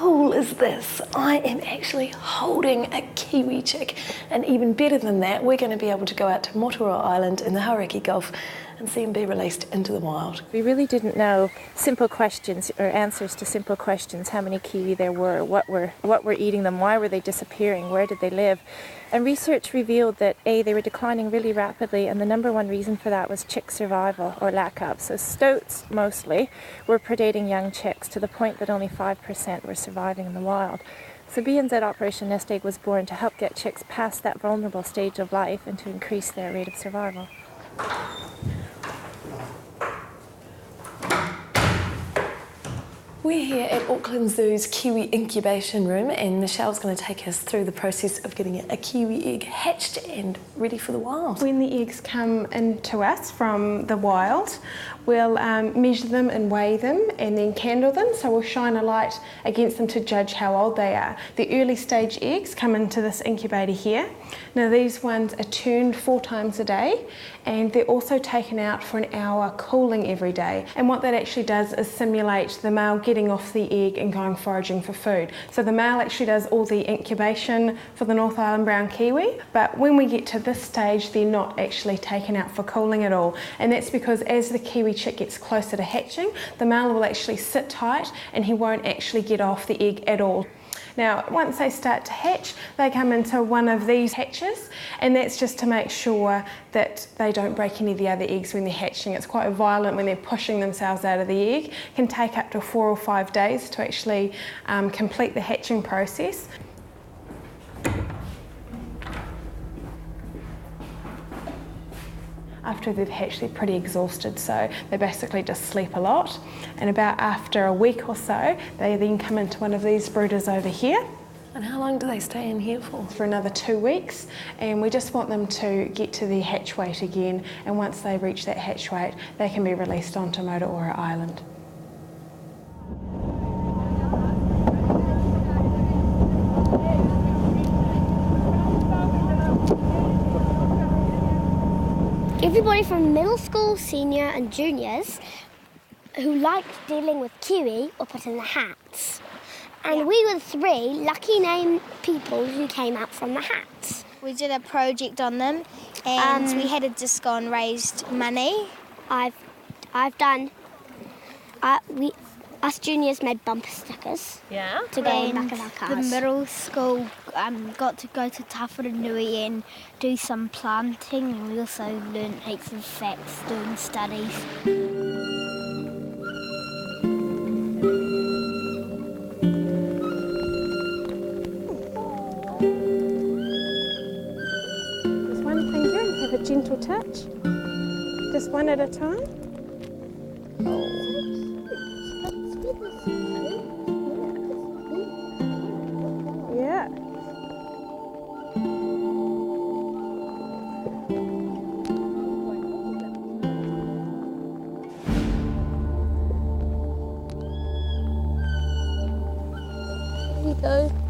cool is this? I am actually holding a kiwi chick, and even better than that, we're going to be able to go out to Motuara Island in the Hauraki Gulf and see him be released into the wild. We really didn't know simple questions or answers to simple questions, how many kiwi there were, what were eating them, why were they disappearing, where did they live? And research revealed that A, they were declining really rapidly, and the number one reason for that was chick survival or lack of. So stoats mostly were predating young chicks to the point that only 5% were surviving in the wild. So BNZ Operation Nest Egg was born to help get chicks past that vulnerable stage of life and to increase their rate of survival. We're here at Auckland Zoo's Kiwi incubation room, and Michelle's going to take us through the process of getting a kiwi egg hatched and ready for the wild. When the eggs come into us from the wild, we'll measure them and weigh them and then candle them, so we'll shine a light against them to judge how old they are. The early stage eggs come into this incubator here. Now these ones are turned 4 times a day, and they're also taken out for an hour cooling every day. And what that actually does is simulate the male getting off the egg and going foraging for food. So the male actually does all the incubation for the North Island brown kiwi, but when we get to this stage, they're not actually taken out for cooling at all. And that's because as the kiwi chick gets closer to hatching, the male will actually sit tight and he won't actually get off the egg at all. Now, once they start to hatch, they come into one of these hatches, and that's just to make sure that they don't break any of the other eggs when they're hatching. It's quite violent when they're pushing themselves out of the egg. It can take up to 4 or 5 days to actually complete the hatching process. After they've hatched, they're pretty exhausted, so they basically just sleep a lot. And about after a week or so, they then come into one of these brooders over here. And how long do they stay in here for? For another 2 weeks, and we just want them to get to their hatch weight again, and once they reach that hatch weight, they can be released onto Motuara Island. Everybody from middle school, senior and juniors who liked dealing with kiwi were put in the hats. And we were 3 lucky named people who came out from the hats. We did a project on them, and we had to just go and raise money. Us juniors made bumper stickers. Yeah. To go on the back of our cars. The middle school got to go to Tawharanui and do some planting, and we also learned heaps of facts doing studies. There's one finger, have a gentle touch. Just one at a time. Yeah. Here you go.